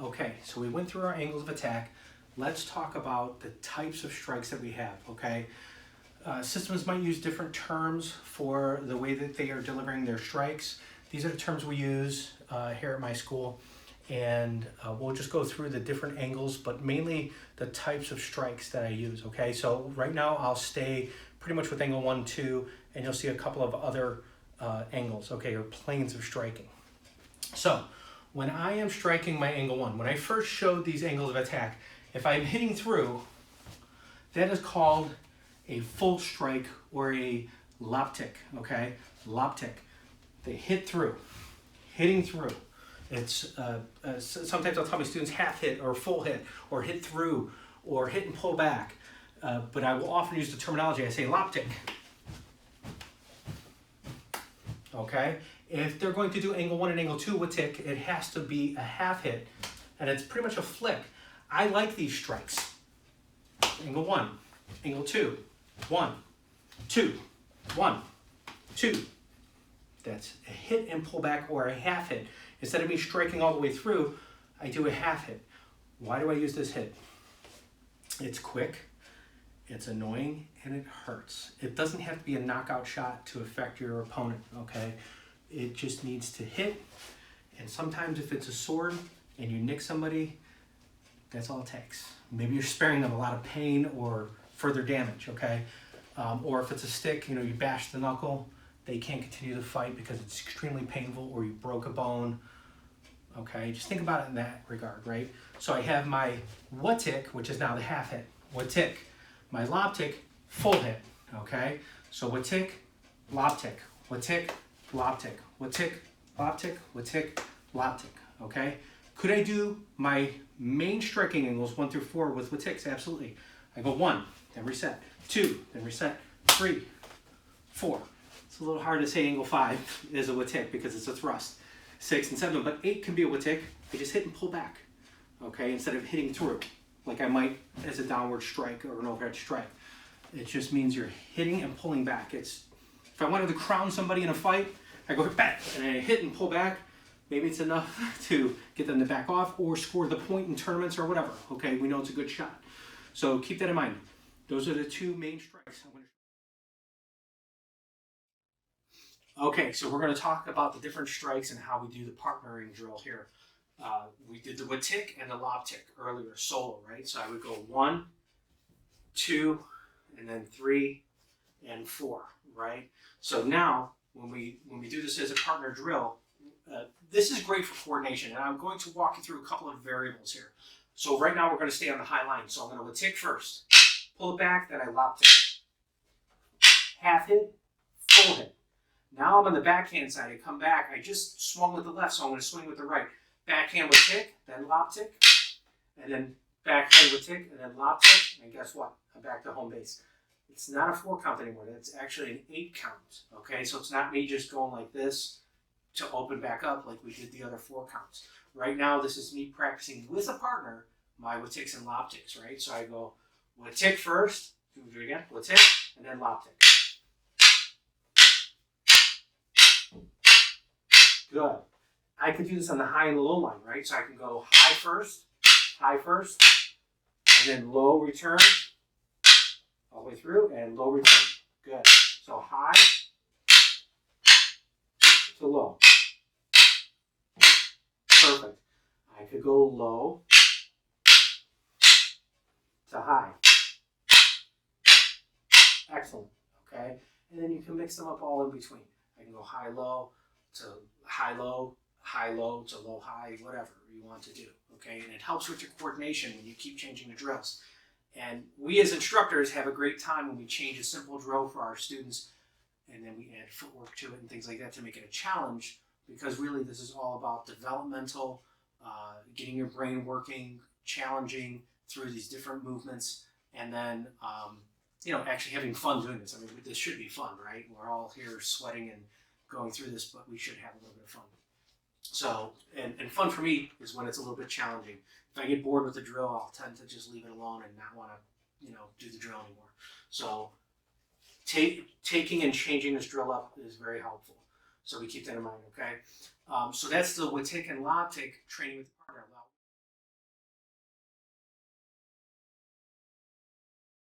Okay, so we went through our angles of attack. Let's talk about the types of strikes that we have, okay? Systems might use different terms for the way that they are delivering their strikes. These are the terms we use here at my school, and we'll just go through the different angles, but mainly the types of strikes that I use, okay? So right now I'll stay pretty much with angle 1, 2, and you'll see a couple of other angles, okay, or planes of striking. So when I am striking my angle 1, when I first showed these angles of attack, if I'm hitting through, that is called a full strike or a Labtik, okay? Labtik. They hit through, hitting through. It's sometimes I'll tell my students half hit or full hit or hit through or hit and pull back. But I will often use the terminology. I say Labtik. Okay? If they're going to do angle 1 and angle 2 Watik, it has to be a half hit, and it's pretty much a flick. I like these strikes. Angle 1, angle 2, 1, 2, 1, 2. That's a hit and pull back or a half hit. Instead of me striking all the way through, I do a half hit. Why do I use this hit? It's quick, it's annoying, and it hurts. It doesn't have to be a knockout shot to affect your opponent, okay? It just needs to hit, and sometimes if it's a sword and you nick somebody, that's all it takes. Maybe you're sparing them a lot of pain or further damage, okay? Or if it's a stick, you bash the knuckle, they can't continue the fight because it's extremely painful, or you broke a bone, okay? Just think about it in that regard, right? So I have my Watik, which is now the half hit, Watik. My Labtik, full hit, okay? So Watik, Labtik, Watik, Labtik, Watik, Labtik, Watik, Labtik, okay? Could I do my main striking angles 1 through 4 with Watiks? Absolutely. I go 1, then reset, 2, then reset, 3, 4. It's a little hard to say angle 5 is a Watik because it's a thrust. 6 and 7, but 8 can be a Watik. I just hit and pull back, okay, instead of hitting through, like I might as a downward strike or an overhead strike. It just means you're hitting and pulling back. If I wanted to crown somebody in a fight, I go back and I hit and pull back. Maybe it's enough to get them to back off or score the point in tournaments or whatever. Okay, we know it's a good shot. So keep that in mind. Those are the two main strikes. Okay, so we're going to talk about the different strikes and how we do the partnering drill here. We did the Watik and the Labtik earlier, solo, right? So I would go 1, 2, and then 3 and 4, right? So now, when we do this as a partner drill, this is great for coordination, and I'm going to walk you through a couple of variables here. So right now we're going to stay on the high line. So I'm going to Watik first, pull it back, then I Labtik. Half hit, full hit. Now I'm on the backhand side. I come back. I just swung with the left, so I'm going to swing with the right. Backhand Watik, then Labtik, and then backhand Watik, and then Labtik, and guess what? I'm back to home base. It's not a 4 count anymore. It's actually an 8 count, okay? So it's not me just going like this to open back up like we did the other 4 counts. Right now, this is me practicing with a partner my Watiks and Labtiks, right? So I go Watik first, do it again, Watik, and then Labtik. Good. I could do this on the high and the low line, right? So I can go high first, and then low return, all the way through, and low return. Good. So high to low. Perfect. I could go low to high. Excellent. Okay? And then you can mix them up all in between. I can go high-low to high-low, high-low to low-high, whatever you want to do. Okay? And it helps with your coordination when you keep changing the drills. And we as instructors have a great time when we change a simple drill for our students, and then we add footwork to it and things like that to make it a challenge, because really this is all about developmental, getting your brain working, challenging through these different movements, and then actually having fun doing this. I mean, this should be fun, right? We're all here sweating and going through this, but we should have a little bit of fun. So, and fun for me is when it's a little bit challenging. If I get bored with the drill, I'll tend to just leave it alone and not want to, do the drill anymore. So, taking and changing this drill up is very helpful. So we keep that in mind, okay? So that's the Watik and Labtik training with the partner.